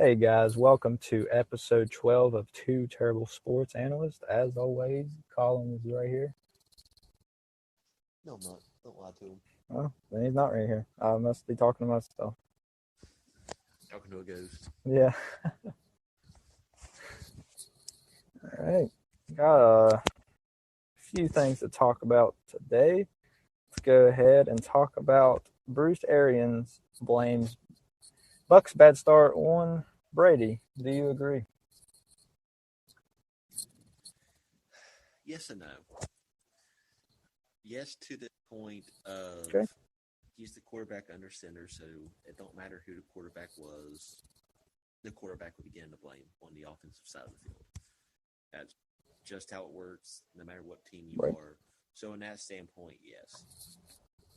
Hey guys, welcome to episode 12 of Two Terrible Sports Analysts. As always, Colin is right here. No, I'm not. Don't lie to him. Oh, then he's not right here. I must be talking to myself. Talking to a ghost. Yeah. All right. Got a few things to talk about today. Let's go ahead and talk about Bruce Arians blames Bucks' bad start on Brady. Do you agree? Yes and no. Yes to the point of Okay. he's the quarterback under center, so it don't matter who the quarterback was, the quarterback would begin to blame on the offensive side of the field. That's just how it works, no matter what team you Right. are. So in that standpoint, yes.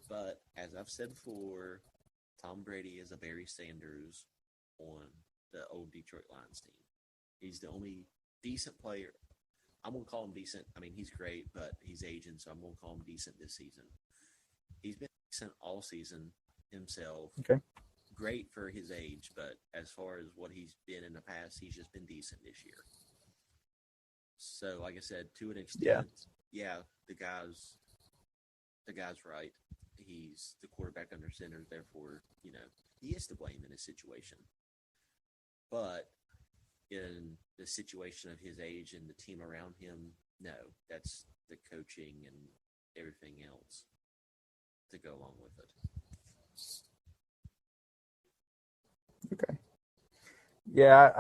But as I've said before, Tom Brady is a Barry Sanders on the old Detroit Lions team. He's the only decent player. I'm going to call him decent. I mean, he's great, but he's aging, so I'm going to call him decent this season. He's been decent all season himself. Okay. Great for his age, but as far as what he's been in the past, he's just been decent this year. So, like I said, to an extent, yeah, the guy's right. He's the quarterback under center, therefore, he is to blame in this situation. But in the situation of his age and the team around him, no, that's the coaching and everything else to go along with it. Okay. Yeah,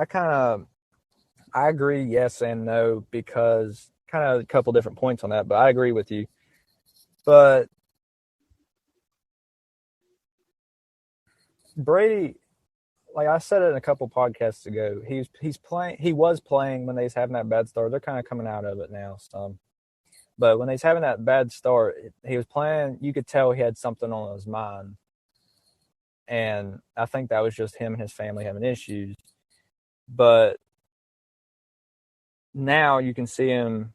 I agree, yes and no, because kind of a couple different points on that, but I agree with you. But Brady, like I said it in a couple podcasts ago, he was playing when they was having that bad start. They're kind of coming out of it now some. But when they was having that bad start, he was playing, you could tell he had something on his mind. And I think that was just him and his family having issues. But now you can see him,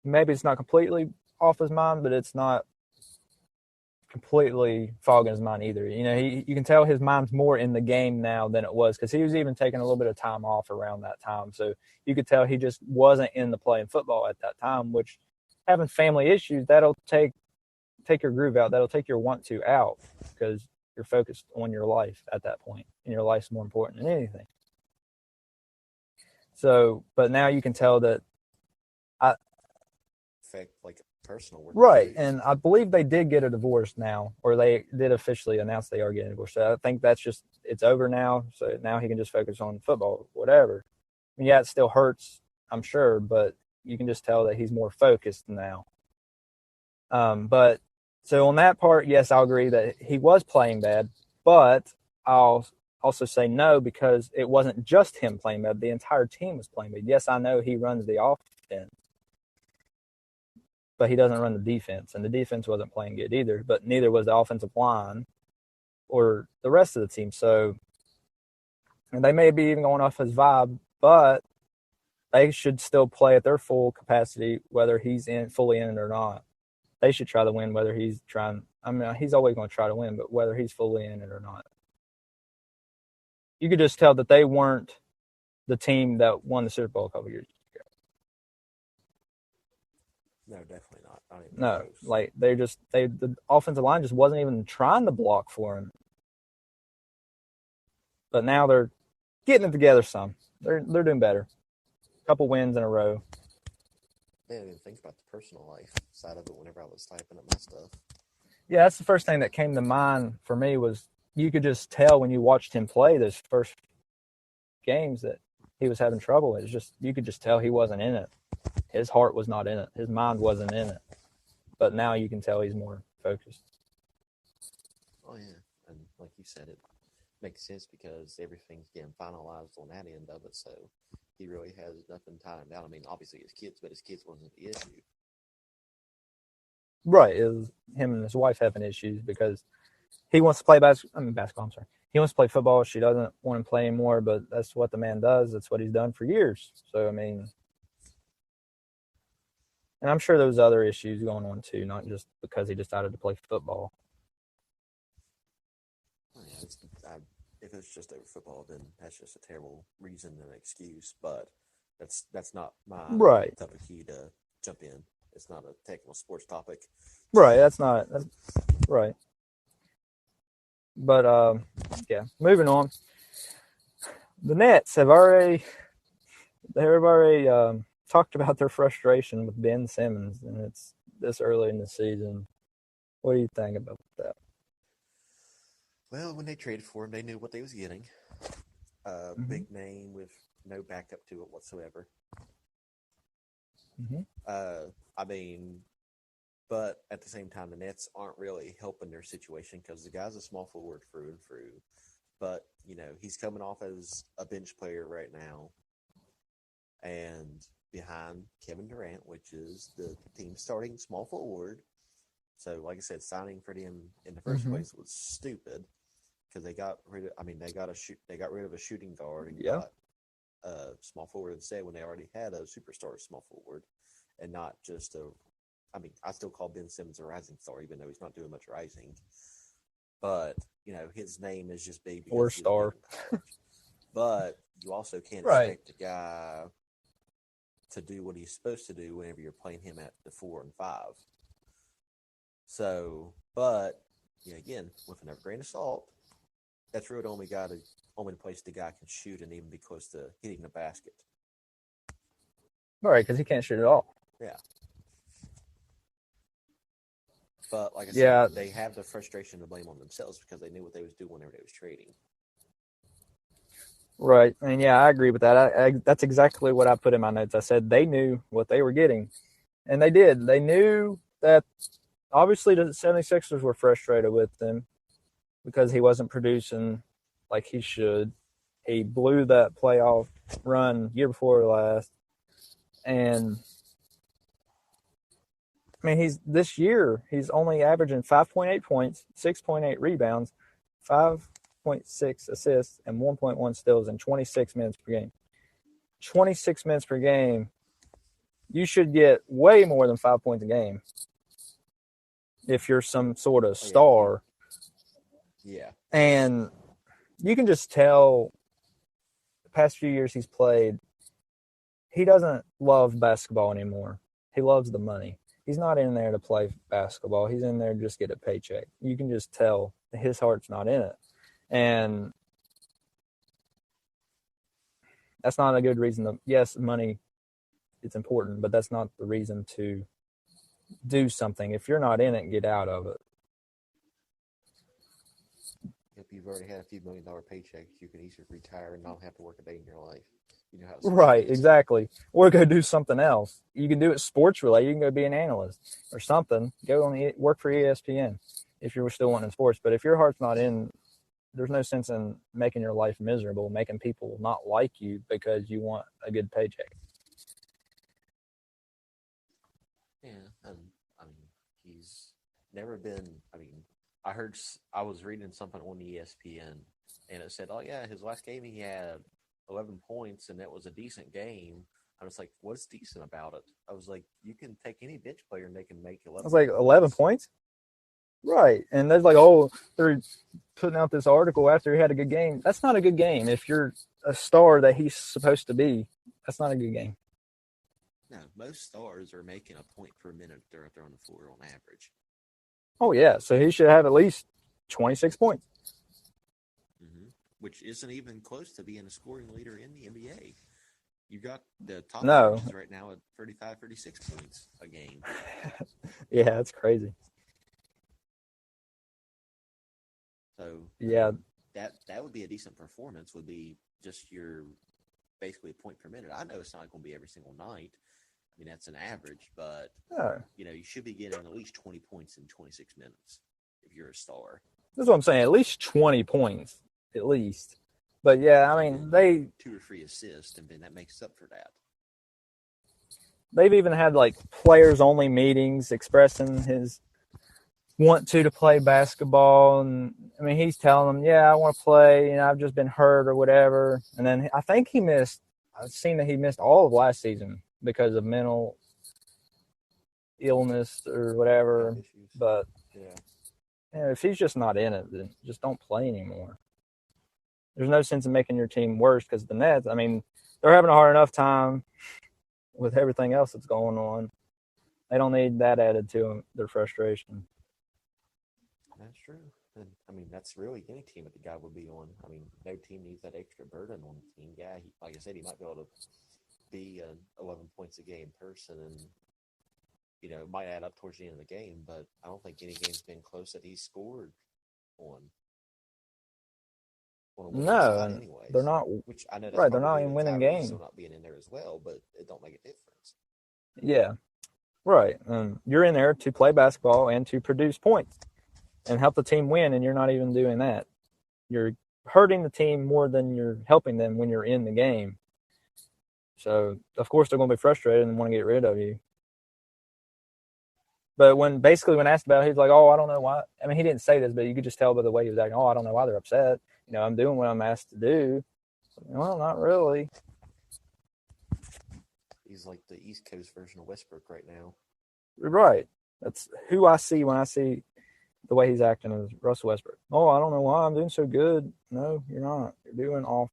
maybe it's not completely off his mind, but it's not completely fogging his mind either. You can tell his mind's more in the game now than it was, because he was even taking a little bit of time off around that time. So you could tell he just wasn't in the playing football at that time, which having family issues, that'll take your groove out. That'll take your want to out, because you're focused on your life at that point, and your life's more important than anything. So, but now you can tell that Affect like personal work. right, and I believe they did get a divorce now, or they did officially announce they are getting a divorce. So I think it's over now. So now he can just focus on football, whatever. I mean, yeah, it still hurts, I'm sure, but you can just tell that he's more focused now. But so on that part, yes, I'll agree that he was playing bad, but I'll also say no, because it wasn't just him playing bad. The entire team was playing bad. Yes, I know he runs the offense, but he doesn't run the defense, and the defense wasn't playing good either, but neither was the offensive line or the rest of the team. So, and they may be even going off his vibe, but they should still play at their full capacity, whether he's fully in it or not. They should try to win, whether he's trying. I mean, he's always going to try to win, but whether he's fully in it or not. You could just tell that they weren't the team that won the Super Bowl a couple years ago. No, definitely not. Not even No, close. like the offensive line just wasn't even trying to block for him. But now they're getting it together some. They're doing better. A couple wins in a row. I didn't even think about the personal life side of it whenever I was typing up my stuff. Yeah, that's the first thing that came to mind for me. Was you could just tell when you watched him play those first games that he was having trouble. It's just, you could just tell he wasn't in it. His heart was not in it. His mind wasn't in it. But now you can tell he's more focused. Oh yeah, and like you said, it makes sense because everything's getting finalized on that end of it. So he really has nothing tying him down. I mean, obviously his kids, but his kids wasn't the issue. Right. It was him and his wife having issues because he wants to play basketball. I'm sorry. He wants to play football. She doesn't want to play anymore, but that's what the man does. That's what he's done for years. So, I mean, and I'm sure there was other issues going on too, not just because he decided to play football. Oh, yeah, if it's just over football, then that's just a terrible reason and excuse. But that's not my Right. type of key to jump in. It's not a technical sports topic. Right. That's right. But yeah. Moving on. The Nets have already talked about their frustration with Ben Simmons, and it's this early in the season. What do you think about that? Well, when they traded for him, they knew what they was getting. Big name with no backup to it whatsoever. I mean, but at the same time, the Nets aren't really helping their situation because the guy's a small forward through and through. But, he's coming off as a bench player right now. And behind Kevin Durant, which is the team starting small forward. So, like I said, signing for them in the first place was stupid because they got rid of a shooting guard and got a small forward instead when they already had a superstar small forward and not just I still call Ben Simmons a rising star even though he's not doing much rising. But, his name is just big because or star. But you also can't expect a guy to do what he's supposed to do whenever you're playing him at the 4 and 5. So, but again, with another grain of salt, that's really the only place the guy can shoot and even be close to hitting the basket. Right, because he can't shoot at all. Yeah. But like I said, they have the frustration to blame on themselves because they knew what they was doing whenever they was trading. Right, and I agree with that. That's exactly what I put in my notes. I said they knew what they were getting, and they did. They knew that obviously the 76ers were frustrated with him because he wasn't producing like he should. He blew that playoff run year before last, and I mean this year he's only averaging 5.8 points, 6.8 rebounds, 5.6 assists, and 1.1 steals in 26 minutes per game. 26 minutes per game, you should get way more than 5 points a game if you're some sort of star. Yeah. And you can just tell the past few years he's played, he doesn't love basketball anymore. He loves the money. He's not in there to play basketball. He's in there to just get a paycheck. You can just tell his heart's not in it. And that's not a good reason. Yes, money, it's important, but that's not the reason to do something. If you're not in it, get out of it. If you've already had a few $1 million paychecks, you can easily retire and not have to work a day in your life. How right, exactly. Or go do something else. You can do it sports related. You can go be an analyst or something. Go work for ESPN if you're still wanting sports. But if your heart's not in, there's no sense in making your life miserable, making people not like you because you want a good paycheck. Yeah, and he's never been. I was reading something on ESPN, and it said, "Oh yeah, his last game he had 11 points, and it was a decent game." I was like, "What's decent about it?" I was like, "You can take any bench player and they can make 11." I was like, 11 points? Right, and they're like, "Oh, they're putting out this article after he had a good game." That's not a good game. If you're a star that he's supposed to be, that's not a good game. No, most stars are making a point per minute they're on the floor on average. Oh, yeah. So he should have at least 26 points. Mm-hmm. Which isn't even close to being a scoring leader in the NBA. You got the top averages right now at 35, 36 points a game. Yeah, that's crazy. So, yeah, that would be a decent performance, would be just your basically a point per minute. I know it's not going to be every single night. That's an average, but you should be getting at least 20 points in 26 minutes if you're a star. That's what I'm saying. At least 20 points, at least. But yeah, they 2 or 3 assists, and then that makes up for that. They've even had like players only meetings expressing his want to play basketball, and he's telling them, "Yeah, I want to play. I've just been hurt or whatever." And then I think I've seen that he missed all of last season because of mental illness or whatever. But if he's just not in it, then just don't play anymore. There's no sense in making your team worse because the Nets, I mean, they're having a hard enough time with everything else that's going on. They don't need that added to them, their frustration. That's true. And, I mean, that's really any team that the guy would be on. I mean, no team needs that extra burden on the team. Yeah, like I said, he might be able to be an 11 points a game person and, it might add up towards the end of the game, but I don't think any game's been close that he's scored on a winning No, side and anyways. they're not. Which I know that's right. They're not probably even with winning Kyrie games. still not being in there as well, but it don't make a difference. Yeah, right. You're in there to play basketball and to produce points and help the team win, and you're not even doing that. You're hurting the team more than you're helping them when you're in the game. So, of course, they're going to be frustrated and want to get rid of you. But when asked about it, he's like, oh, I don't know why. I mean, he didn't say this, but you could just tell by the way he was acting, oh, I don't know why they're upset. I'm doing what I'm asked to do. Well, not really. He's like the East Coast version of Westbrook right now. Right. That's who I see when I see the way he's acting as Russell Westbrook. Oh, I don't know why I'm doing so good. No, you're not. You're doing awful.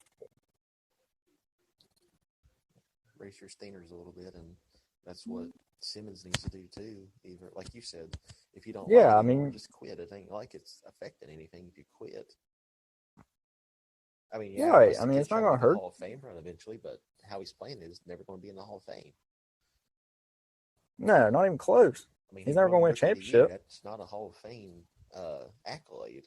Raise your standards a little bit, and that's what Simmons needs to do too. Either, like you said, if you don't like it anymore, just quit. It ain't like it's affecting anything if you quit. I mean, yeah, right. I mean, it's not going to hurt. Hall of Fame run eventually, but how he's playing is never going to be in the Hall of Fame. No, not even close. I mean, he's never going to win a championship. That's not a Hall of Fame accolade.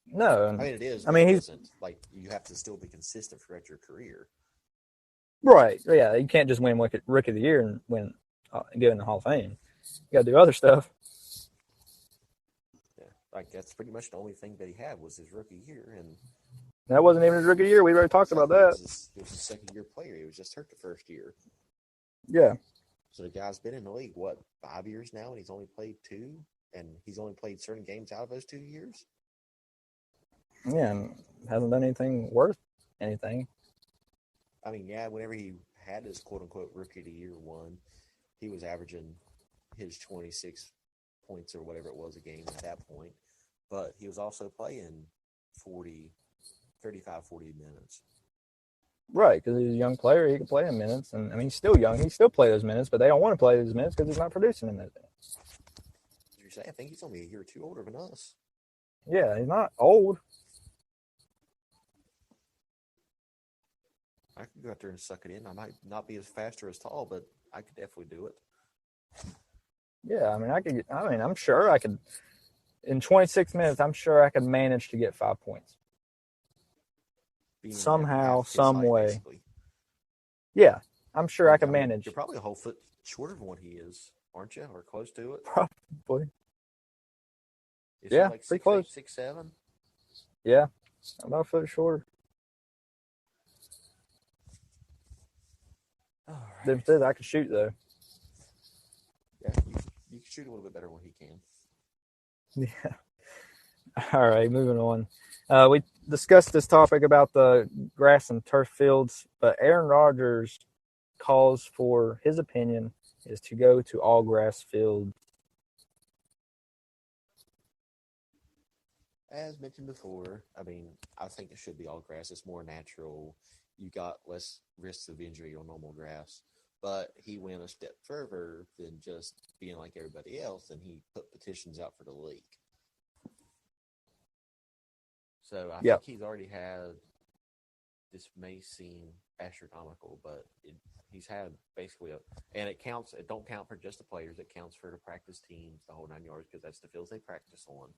No, I mean it is. I mean, he's like you have to still be consistent throughout your career. Right. Yeah, you can't just win Rookie of the Year and get in the Hall of Fame. You got to do other stuff. Yeah, like that's pretty much the only thing that he had was his rookie year, and that wasn't even his rookie year. We already talked about that. He was a second-year player. He was just hurt the first year. Yeah. So the guy's been in the league, 5 years now, and he's only played 2, and he's only played certain games out of those 2 years? Yeah, and hasn't done anything worth anything. I mean, yeah, whenever he had his quote-unquote Rookie of the Year one, he was averaging his 26 points or whatever it was a game at that point. But he was also playing 35, 40 minutes. Right, because he's a young player. He can play in minutes. And, I mean, he's still young. He still play those minutes, but they don't want to play those minutes because he's not producing in those minutes. Did you say? I think he's only a year or two older than us. Yeah, he's not old. I could go out there and suck it in. I might not be as fast or as tall, but I could definitely do it. Yeah, I mean, I'm sure I could. In 26 minutes, I'm sure I could manage to get 5 points. Somehow, some way. Basically. Yeah, I'm sure I can manage. You're probably a whole foot shorter than what he is, aren't you? Or close to it? Probably. Is he like pretty close. 6'7"? Yeah, about a foot shorter. Difference is I can shoot though. Yeah, you can shoot a little bit better when he can. Yeah. All right, moving on. We discussed this topic about the grass and turf fields, but Aaron Rodgers calls for his opinion is to go to all grass fields. As mentioned before, I mean, I think it should be all grass. It's more natural. You got less risks of injury on normal grass. But he went a step further than just being like everybody else, and he put petitions out for the league. So I think he's already had, this may seem astronomical, but he's had basically and it counts, it don't count for just the players, it counts for the practice teams, the whole 9 yards, because that's the fields they practice on.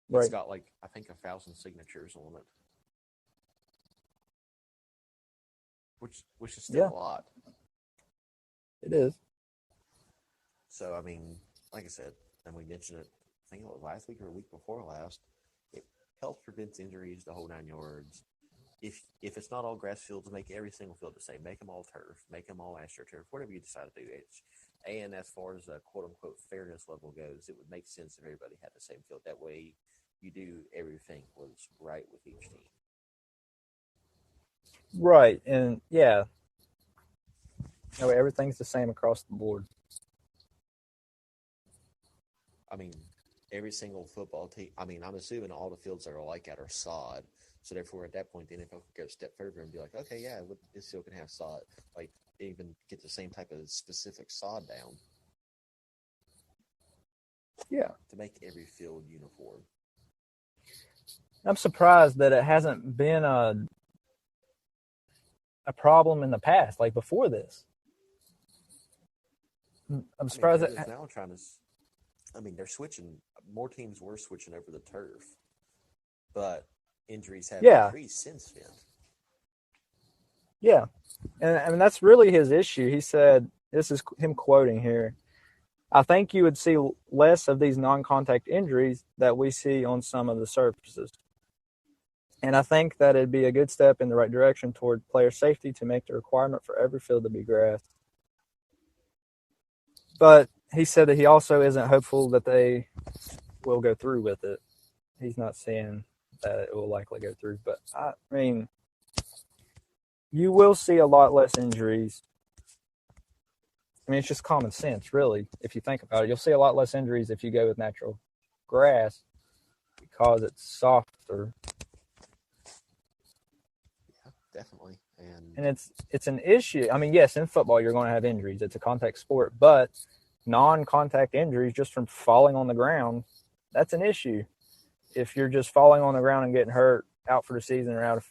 It's got like, I think 1,000 signatures on it. Which is still a lot. It is. So, I mean, like I said, and we mentioned it, I think it was last week or a week before last, it helps prevent injuries, the whole 9 yards. If it's not all grass fields, make every single field the same. Make them all turf. Make them all AstroTurf. Whatever you decide to do. And as far as the quote-unquote fairness level goes, it would make sense if everybody had the same field. That way, you do everything was right with each team. Right, and yeah. No, everything's the same across the board. I mean, every single football team. I mean, I'm assuming all the fields that are like that are sod. So therefore, at that point, the NFL could go a step further and be like, okay, yeah, it still can have sod. Like, even get the same type of specific sod down Yeah. to make every field uniform. I'm surprised that it hasn't been a problem in the past, like before this. I'm I mean, surprised they're that. just now trying to. I mean, they're switching. More teams were switching over the turf, but injuries have Yeah, increased since then. yeah, and I mean that's really his issue. He said, "This is him quoting here. I think you would see less of these non-contact injuries that we see on some of the surfaces, and I think that it'd be a good step in the right direction toward player safety to make the requirement for every field to be grass." But he said that he also isn't hopeful that they will go through with it. He's not saying that it will likely go through, but I mean, you will see a lot less injuries. I mean, it's just common sense, really. If you think about it, you'll see a lot less injuries if you go with natural grass because it's softer, Yeah, definitely. and it's an issue. I mean, yes, in football you're going to have injuries. It's a contact sport, but non-contact injuries just from falling on the ground, that's an issue. If you're just falling on the ground and getting hurt, out for the season or out a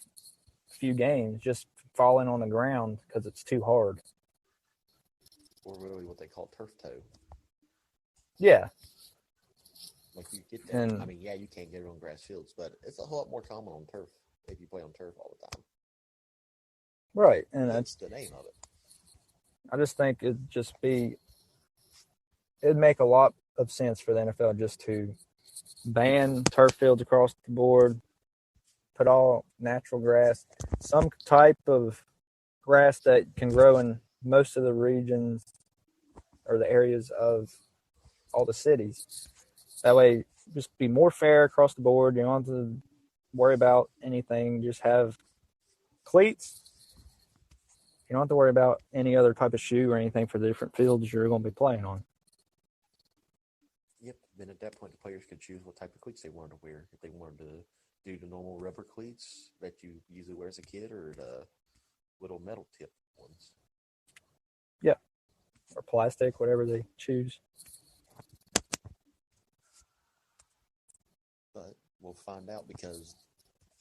few games, just falling on the ground because it's too hard. Or really what they call turf toe. Yeah, Like you get that. I and mean, yeah, you can't get it on grass fields, but it's a whole lot more common on turf if you play on turf all the time. right, and Hence the name of it. I just think it'd make a lot of sense for the NFL just to ban turf fields across the board, put all natural grass, some type of grass that can grow in most of the regions or the areas of all the cities. That way, just be more fair across the board. You don't have to worry about anything. Just have cleats. You don't have to worry about any other type of shoe or anything for the different fields you're going to be playing on. Yep. Then at that point, the players could choose what type of cleats they wanted to wear. If they wanted to do the normal rubber cleats that you usually wear as a kid, or the little metal tip ones. Yeah, or plastic, whatever they choose. But we'll find out because,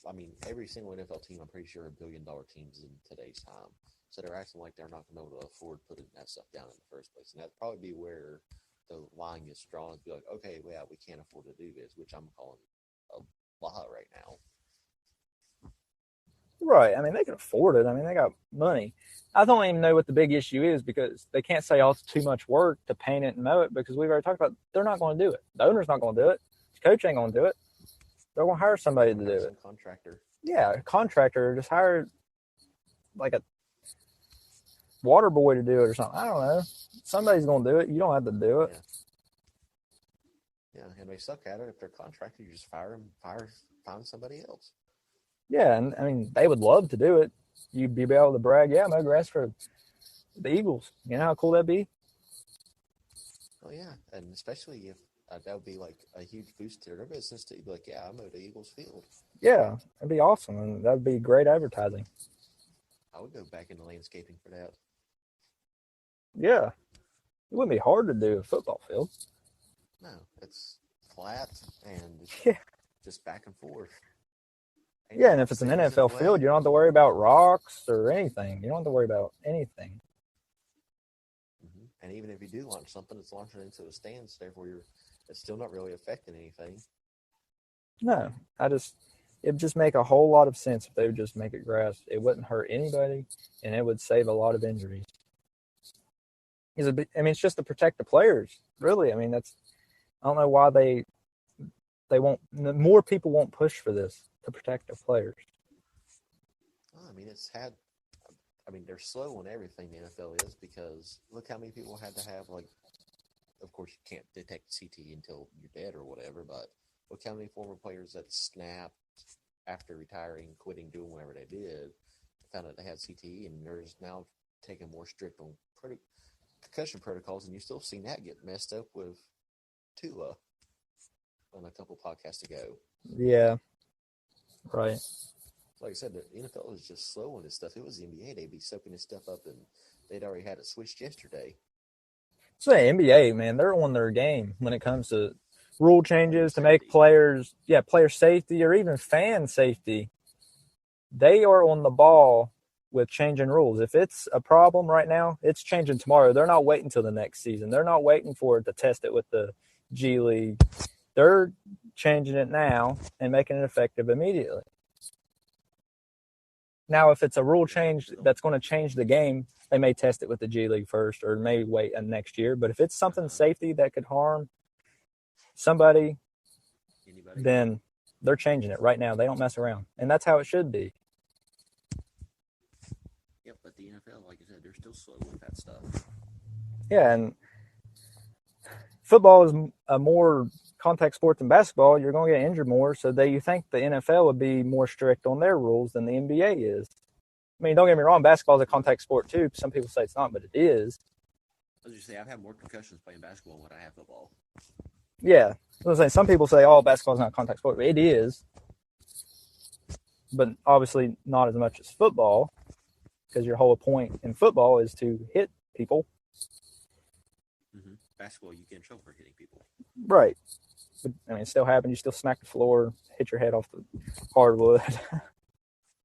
I mean, every single NFL team, I'm pretty sure, are $1 billion teams in today's time. So they're acting like they're not going to be able to afford putting that stuff down in the first place. And that'd probably be where the line gets drawn. Be like, okay, well, yeah, we can't afford to do this, which I'm calling a lie right now. Right. I mean, they can afford it. I mean, they got money. I don't even know what the big issue is because they can't say, oh, it's too much work to paint it and mow it because we've already talked about they're not going to do it. The owner's not going to do it. The coach ain't going to do it. They're going to hire somebody to do it. Some contractor. Yeah, a contractor. Just hire like a water boy to do it or something. I don't know. Somebody's going to do it. You don't have to do it. Yeah, and they suck at it. If they're contracted, you just fire them, find somebody else. Yeah, and I mean, they would love to do it. You'd be able to brag, yeah, mow grass for the Eagles. You know how cool that'd be? Oh, yeah, and especially if that would be like a huge boost to their business too. Be like, yeah, I mowed the Eagles field. Yeah, that'd be awesome, and that'd be great advertising. I would go back into landscaping for that. Yeah, it wouldn't be hard to do a football field. No, it's flat and Yeah. just back and forth. Yeah, and if it's an NFL field, you don't have to worry about rocks or anything. You don't have to worry about anything. Mm-hmm. And even if you do launch something, it's launching into the stands. Therefore, it's still not really affecting anything. No, it'd just make a whole lot of sense if they would just make it grass. It wouldn't hurt anybody, and it would save a lot of injuries. I mean, it's just to protect the players, really. I mean, I don't know why they won't. More people won't push for this to protect the players. I mean, they're slow on everything the NFL is because look how many people had to have, like, of course you can't detect CTE until you're dead or whatever, but look how many former players that snapped after retiring, quitting, doing whatever they did, found out they had CTE, and there's now taking more strict on concussion protocols, and you've still seen that get messed up with Tua. on a couple podcasts ago. Yeah. Right. Like I said, the NFL is just slow on this stuff. It was the NBA; they'd be soaking this stuff up, and they'd already had it switched yesterday. So the NBA, man, they're on their game when it comes to rule changes to make Safety. player safety or even fan safety. They are on the ball with changing rules. If it's a problem right now, it's changing tomorrow. They're not waiting till the next season. They're not waiting for it to test it with the G League. They're changing it now and making it effective immediately. Now, if it's a rule change that's going to change the game, they may test it with the G League first or may wait next year. But if it's something safety that could harm somebody, Anybody? then they're changing it right now. They don't mess around. And that's how it should be. Yep, but the NFL, like I said, they're still slow with that stuff. Yeah, and football is a more contact sport than basketball. You're going to get injured more, so you think the NFL would be more strict on their rules than the NBA is. I mean, don't get me wrong, basketball is a contact sport too. Some people say it's not, but it is. I was just saying, I've had more concussions playing basketball than I have football. Yeah. I was saying, some people say, oh, basketball is not a contact sport. But it is. But obviously not as much as football, because your whole point in football is to hit people. Mm-hmm. Basketball, you get in trouble for hitting people. Right. But, I mean, it still happens. You still smack the floor, hit your head off the hardwood.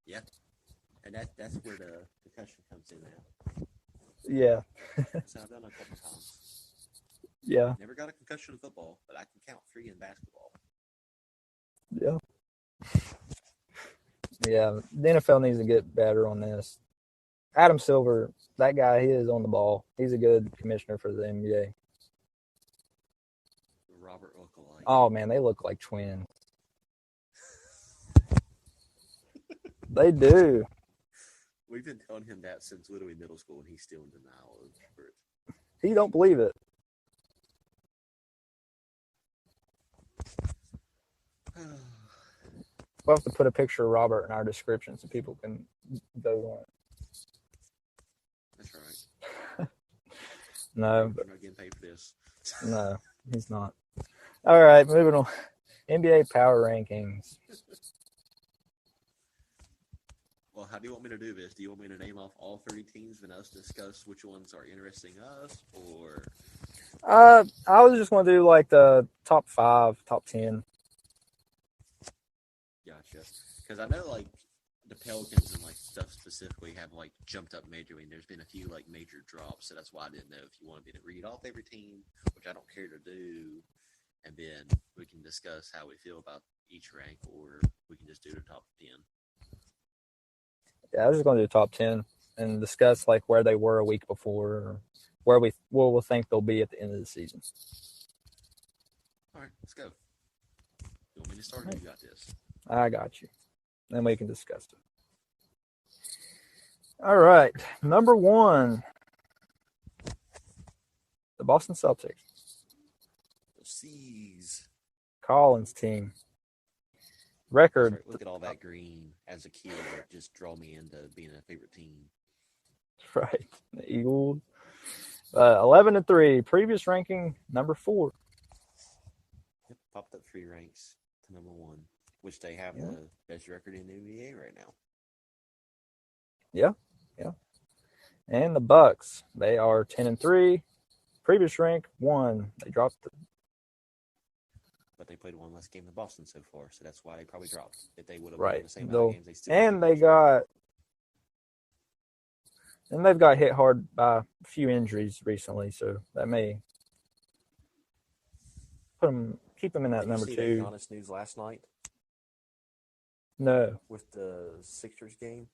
Yeah. And that's where the concussion comes in at. Yeah. So I've done it a couple times. Yeah. Never got a concussion in football, but I can count 3 in basketball. Yeah. Yeah. The NFL needs to get better on this. Adam Silver, that guy, he is on the ball. He's a good commissioner for the NBA. Robert lookalike. Oh, man, they look like twins. They do. We've been telling him that since literally middle school, and he's still in denial over it. He don't believe it. We'll have to put a picture of Robert in our description so people can vote on it. That's right. No, We're not getting paid for this. no, he's not. All right, moving on. NBA power rankings. Well, how do you want me to do this? Do you want me to name off all 30 teams and us discuss which ones are interesting us, or? I was just going to do like the top 5, top 10. Gotcha. Because I know like the Pelicans and like stuff specifically have like jumped up majorly, and there's been a few like major drops. So that's why I didn't know if you wanted me to read off every team, which I don't care to do, and then we can discuss how we feel about each rank, or we can just do the top 10. Yeah, I was just going to do top 10 and discuss like where they were a week before, or where we'll think they'll be at the end of the season. All right, let's go. You want me to start? Or you got this? I got you. Then we can discuss it. All right, number 1, the Boston Celtics. C's. Collins team. Record. Right, look at all that green as a kid. It just draw me into being a favorite team. Right. The Eagles. 11-3. Previous ranking, number 4. Yep, popped up 3 ranks to number 1, which they have the best record in the NBA right now. Yeah. And the Bucks, they are 10-3. Previous rank, 1. They dropped the. But they played one less game than Boston so far, so that's why they probably dropped. If they would have Right. won the same amount of games, they still. And they've got hit hard by a few injuries recently, so that may keep them in that number 2. Did you see that Giannis news last night? No. With the Sixers game?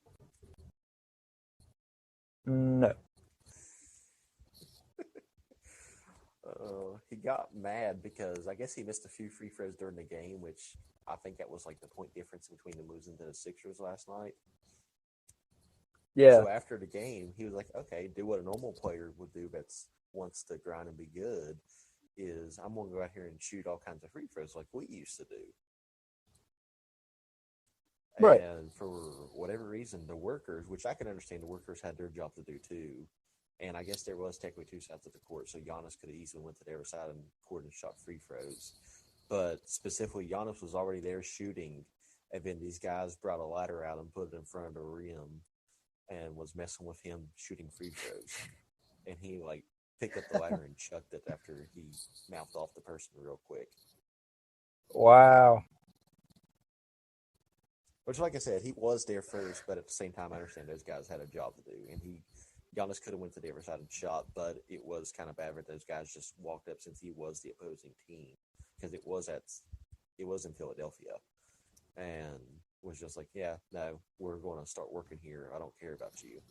No. He got mad because I guess he missed a few free throws during the game, which I think that was like the point difference between them losing to the Sixers last night. Yeah. So after the game, he was like, okay, do what a normal player would do that wants to grind and be good, is I'm going to go out here and shoot all kinds of free throws like we used to do. Right. And for whatever reason, the workers, which I can understand, the workers had their job to do too. And I guess there was technically 2 sides of the court, so Giannis could have easily went to the other side of the court and shot free throws. But specifically, Giannis was already there shooting, and then these guys brought a ladder out and put it in front of the rim and was messing with him shooting free throws. And he picked up the ladder and chucked it after he mouthed off the person real quick. Wow. Which, like I said, he was there first, but at the same time, I understand those guys had a job to do, and Giannis could have went to the other side and shot, but it was kind of bad that those guys just walked up since he was the opposing team, because it was in Philadelphia, and was just like, yeah, no, we're going to start working here. I don't care about you.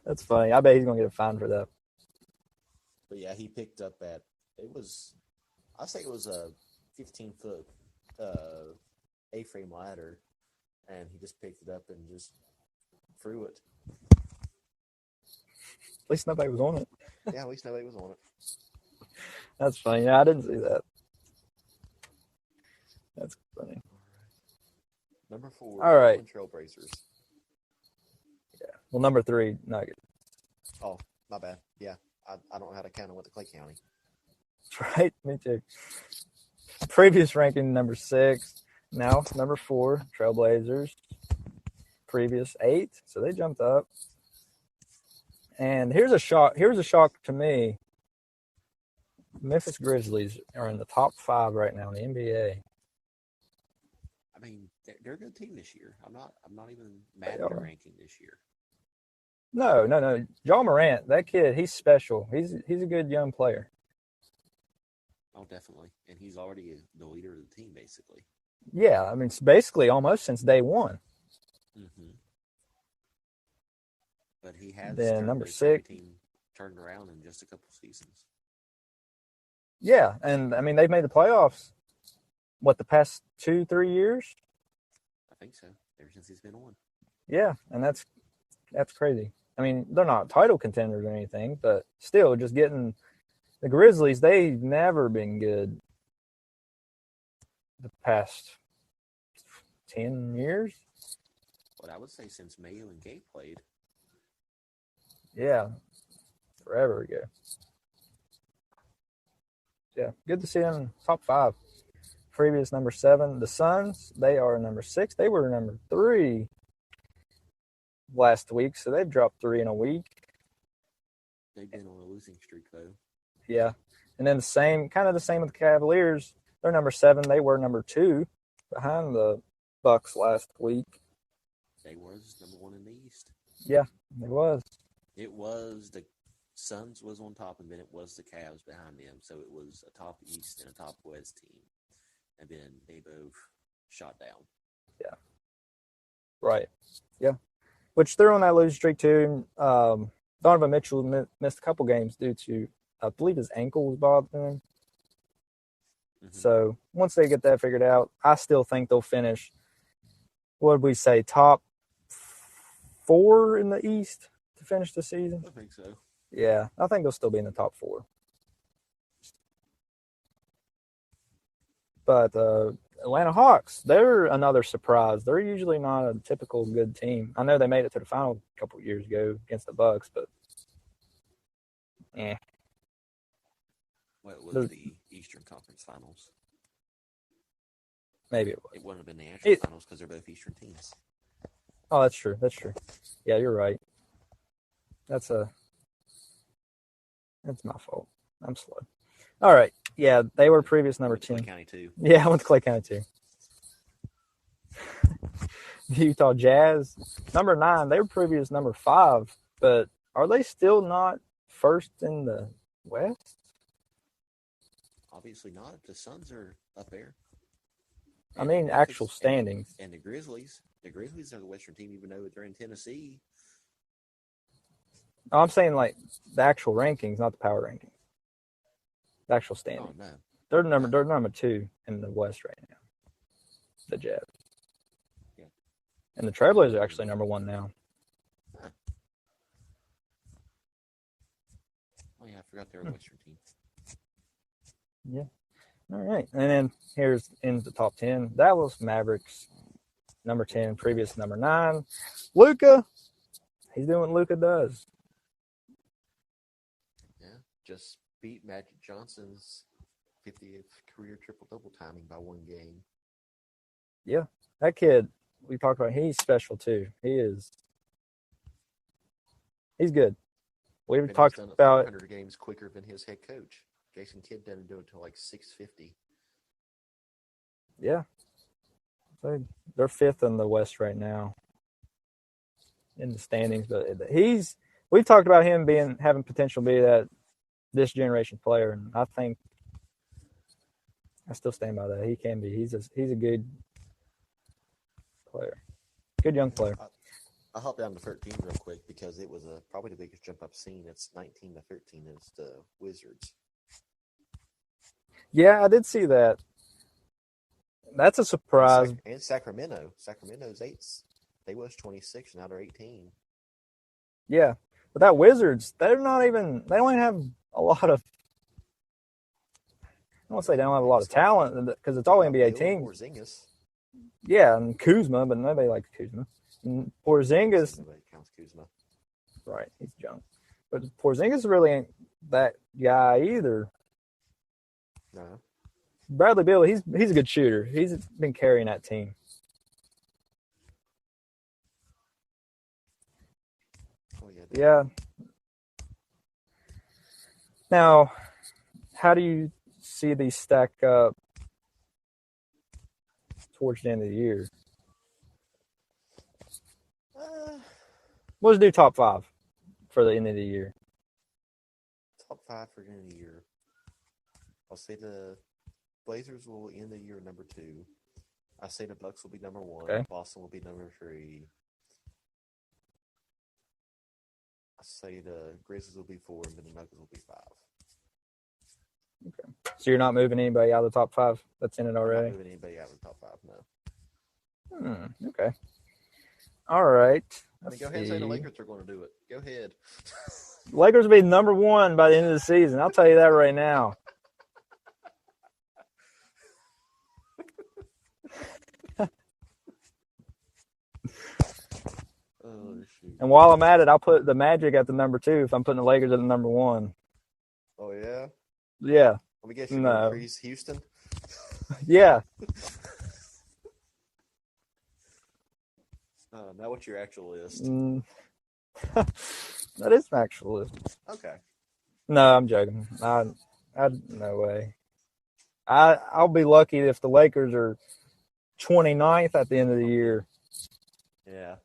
That's funny. I bet he's going to get a fine for that. But yeah, he picked up I say it was a 15-foot A-frame ladder, and he just picked it up and just threw it. At least nobody was on it. Yeah, at least nobody was on it. That's funny. Yeah, I didn't see that. That's funny. Number 4, all right. Trailblazers. Yeah. Well, number 3, Nuggets. Oh, my bad. Yeah, I don't know how to count. I went to Clay County. That's right. Me too. Previous ranking, number 6. Now number 4, Trailblazers. Previous 8, so they jumped up. And here's a shock. Here's a shock to me. Memphis Grizzlies are in the top 5 right now in the NBA. I mean, they're a good team this year. I'm not even mad at their ranking this year. No. Ja Morant, that kid, he's special. He's a good young player. Oh, definitely. And he's already the leader of the team, basically. Yeah, I mean, it's basically almost since day one. Mm-hmm. But he has then number 6 team turned around in just a couple seasons. Yeah, and I mean they've made the playoffs. What, the past 2-3 years? I think so. Ever since he's been on. Yeah, and that's crazy. I mean, they're not title contenders or anything, but still, just getting the Grizzlies. They've never been good the past 10 years. But I would say since Mayo and Gay played. Yeah, forever ago. Yeah, good to see them top 5. Previous number 7, the Suns. They are number 6. They were number 3 last week, so they've dropped 3 in a week. They've been on a losing streak, though. Yeah, and then the same with the Cavaliers. They're number 7. They were number 2 behind the Bucks last week. They was number 1 in the East. Yeah, it was. It was the Suns was on top, and then it was the Cavs behind them. So it was a top East and a top West team. And then they both shot down. Yeah. Right. Yeah. Which they're on that losing streak too. Donovan Mitchell missed a couple games due to, I believe, his ankle was bothering him. Mm-hmm. So once they get that figured out, I still think they'll finish, what did we say, top 4 in the East to finish the season? I think so. Yeah, I think they'll still be in the top 4. But Atlanta Hawks, they're another surprise. They're usually not a typical good team. I know they made it to the final a couple of years ago against the Bucks, but Well, it was the Eastern Conference Finals. Maybe it was. It wouldn't have been the actual finals because they're both Eastern teams. Oh, that's true. Yeah, you're right. That's my fault. I'm slow. All right. Yeah, they were previous number 10. Clay County too. Yeah, I went to Clay County too. Utah Jazz, number 9. They were previous number 5, but are they still not first in the West? Obviously not. The Suns are up there. I mean, actual standings. And the Grizzlies. The Grizzlies are the Western team, even though they're in Tennessee. No, I'm saying like the actual rankings, not the power rankings. The actual standings. Oh, no. They're number 2 in the West right now. The Jazz. Yeah. And the Trailblazers are actually number 1 now. Oh, yeah, I forgot they're a Western team. Yeah. All right. And then here's in the top 10. Dallas Mavericks, number 10, previous number 9. Luka, he's doing what Luka does. Yeah, just beat Magic Johnson's 50th career triple-double timing by 1 game. Yeah, that kid we talked about, he's special too. He's good. We've talked He's done about 400 games quicker than his head coach. Jason Kidd didn't do it until like 650. Yeah. So they're 5th in the West right now in the standings, but we've talked about him having potential to be this generation player, and I think I still stand by that. He can be. He's a good player, good young player. I'll hop down to 13 real quick because it was probably the biggest jump I've seen. It's 19 to 13. It's the Wizards. Yeah, I did see that. That's a surprise. And Sacramento. Sacramento's 8. They was 26, now they're 18. Yeah, but that Wizards, they don't even have a lot of. I don't want to say they don't have a lot of talent because it's all NBA teams. Yeah, and Kuzma, but nobody likes Kuzma. And Porzingis. Nobody counts Kuzma. Right, he's young. But Porzingis really ain't that guy either. No. Bradley Beal, he's a good shooter. He's been carrying that team. Oh, yeah. Now, how do you see these stack up towards the end of the year? Let's do top 5 for the end of the year. Top 5 for the end of the year. I'll say the Blazers will end the year number 2. I say the Bucks will be number 1. Okay. Boston will be number 3. I say the Grizzlies will be 4, and then the Nuggets will be 5. Okay. So you're not moving anybody out of the top 5 that's in it already? I'm not moving anybody out of the top 5, no. Okay. All right. Go ahead and say the Lakers are going to do it. Go ahead. Lakers will be number 1 by the end of the season. I'll tell you that right now. Oh, shoot. And while I'm at it, I'll put the Magic at the number 2 if I'm putting the Lakers at the number 1. Oh, yeah? Yeah. Let me guess you're going to freeze Houston? Yeah. Now what's your actual list? That is my actual list. Okay. No, I'm joking. No way. I'll be lucky if the Lakers are 29th at the end of the year. Yeah.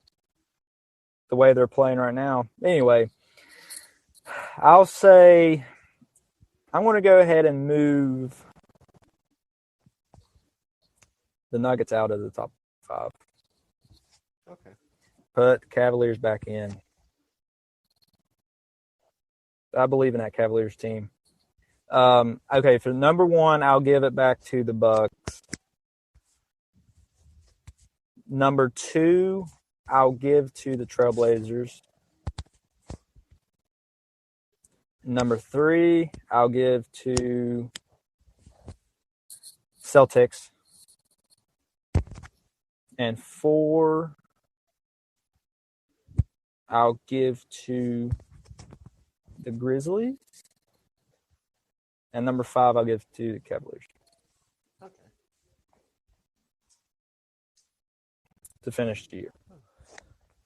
The way they're playing right now. Anyway, I'll say I'm going to go ahead and move the Nuggets out of the top 5. Okay. Put Cavaliers back in. I believe in that Cavaliers team. Okay, for number 1, I'll give it back to the Bucks. Number 2, I'll give to the Trailblazers. Number 3, I'll give to Celtics. And 4, I'll give to the Grizzlies. And number 5, I'll give to the Cavaliers. Okay. To finish the year.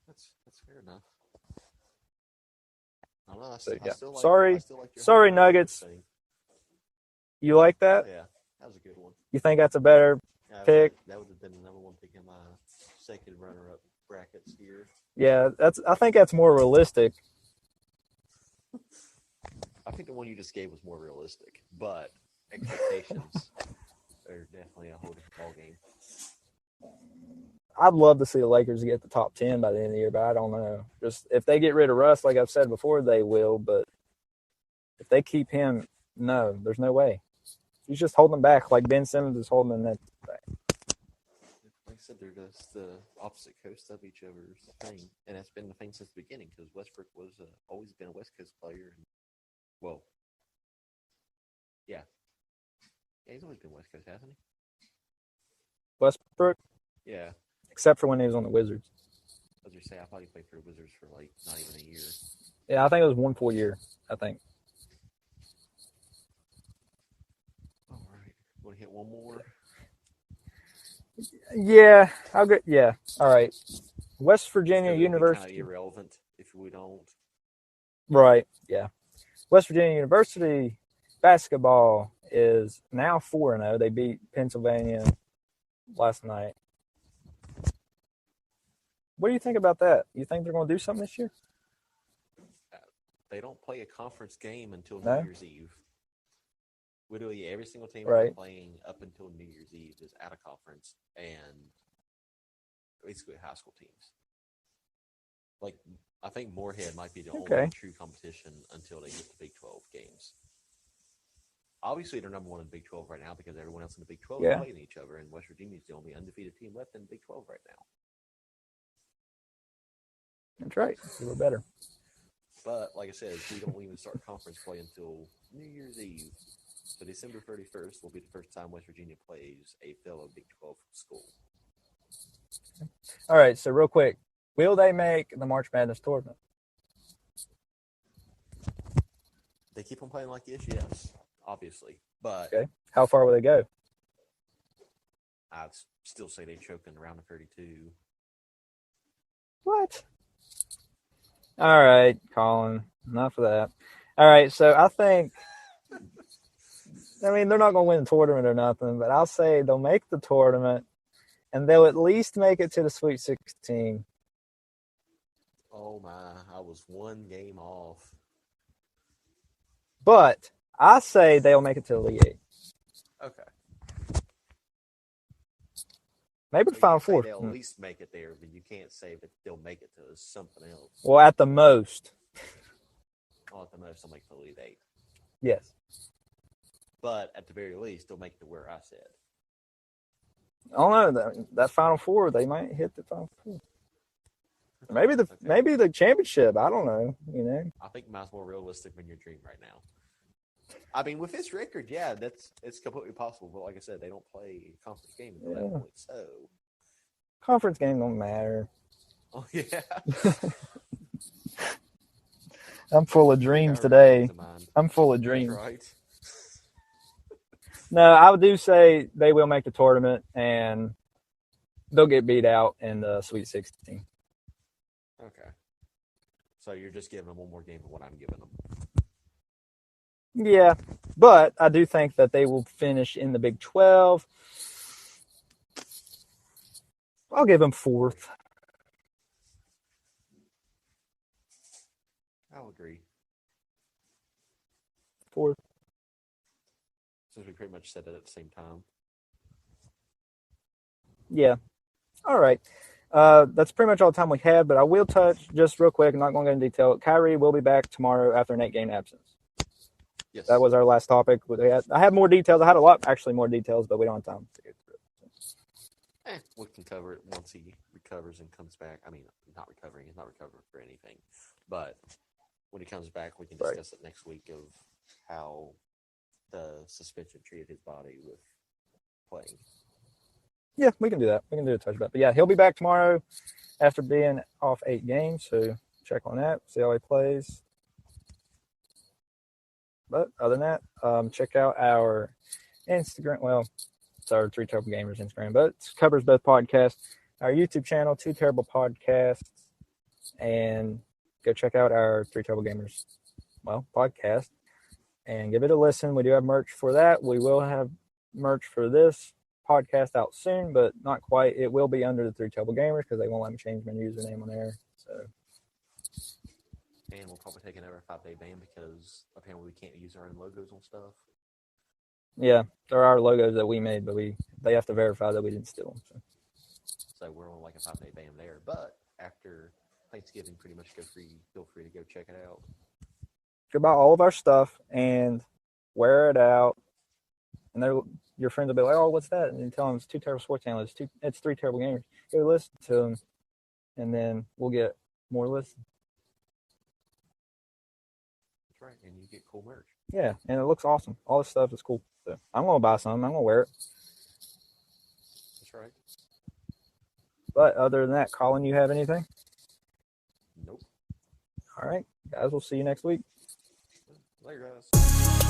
That's fair enough. I don't know. Sorry, Nuggets. You like that? Yeah, that was a good one. You think that's a better pick? That would have been the number 1 pick in my second runner-up brackets here. Yeah, I think that's more realistic. I think the one you just gave was more realistic, but expectations are definitely a whole different ballgame. I'd love to see the Lakers get the top 10 by the end of the year, but I don't know. Just if they get rid of Russ, like I've said before, they will. But if they keep him, no, there's no way. He's just holding back, like Ben Simmons is holding that back. Like I said, they're just the opposite coast of each other's thing, and that's been the thing since the beginning because Westbrook was always been a West Coast player. Yeah, he's always been West Coast, hasn't he? Westbrook? Yeah. Except for when he was on the Wizards. As you say, I thought he played for the Wizards for like not even a year. Yeah, I think it was 1 full year, I think. Want to hit one more? Yeah, I'll get. Yeah, all right. West Virginia University. Kind of irrelevant if we don't. Right. Yeah. West Virginia University basketball is now 4-0. They beat Pennsylvania last night. What do you think about that? You think they're going to do something this year? They don't play a conference game until No? New Year's Eve. Literally every single team Right. playing up until New Year's Eve is out of conference, and basically high school teams. Like, I think Moorhead might be the only true competition until they get to Big 12 games. Obviously, they're number one in the Big 12 right now because everyone else in the Big 12 is playing each other, and West Virginia is the only undefeated team left in the Big 12 right now. That's right. We're better. But, like I said, we don't even start conference play until New Year's Eve. So December 31st will be the first time West Virginia plays a fellow Big 12 school. All right, so real quick, will they make the March Madness tournament? They keep on playing like this, yes, obviously. But how far will they go? I'd still say they choke in the round of 32. What? All right, Colin, enough of that. All right, so I think, I mean, they're not going to win the tournament or nothing, but I'll say they'll make the tournament, and they'll at least make it to the Sweet 16. Oh, my. I was one game off. But I say they'll make it to the Elite Eight. Okay. Maybe the Final Four. They'll at least make it there, but you can't say that they'll make it to something else. Well, at the most. Well, at the most, they'll make the Elite Eight. Yes. But at the very least, they'll make it to where I said. I don't know. That Final Four, they might hit the Final Four. Maybe the championship. I don't know. You know. I think mine's more realistic than your dream right now. I mean, with this record, yeah, it's completely possible. But like I said, they don't play a conference game until that point. So conference game don't matter. Oh yeah. I'm full of dreams today. I'm full of dreams. Right. No, I do say they will make the tournament, and they'll get beat out in the Sweet 16. Okay. So you're just giving them one more game of what I'm giving them. Yeah, but I do think that they will finish in the Big 12. I'll give them fourth. I'll agree. Fourth. Since we pretty much said it at the same time. Yeah. All right. That's pretty much all the time we have, but I will touch just real quick. I'm not going to go into detail. Kyrie will be back tomorrow after an 8-game absence. Yes. That was our last topic. I have more details. I had a lot, actually, more details, but we don't have time to get through it. We can cover it once he recovers and comes back. I mean, not recovering. He's not recovering for anything. But when he comes back, we can discuss it next week of how the suspension treated his body with playing. Yeah, we can do that. We can do a touch back. But yeah, he'll be back tomorrow after being off 8 games. So check on that. See how he plays. But other than that, check out our Instagram. Well, it's our Three Terrible Gamers Instagram, but it covers both podcasts. Our YouTube channel, Two Terrible Podcasts, and go check out our Three Terrible Gamers, podcast, and give it a listen. We do have merch for that. We will have merch for this podcast out soon, but not quite. It will be under the Three Terrible Gamers because they won't let me change my username on there. So. And we'll probably take another 5-day ban because apparently we can't use our own logos on stuff. Yeah, there are logos that we made, but they have to verify that we didn't steal them. So we're on like a 5-day ban there. But after Thanksgiving, pretty much feel free to go check it out. Go buy all of our stuff and wear it out. And your friends will be like, "Oh, what's that?" And you tell them it's Two Terrible Sports Analysts. It's Three Terrible Gamers. Go listen to them, and then we'll get more listens. Right, and you get cool merch. Yeah, and it looks awesome. All this stuff is cool. So I'm gonna buy some. I'm gonna wear it. That's right. But other than that, Colin, you have anything? Nope. All right, guys. We'll see you next week. Later, guys.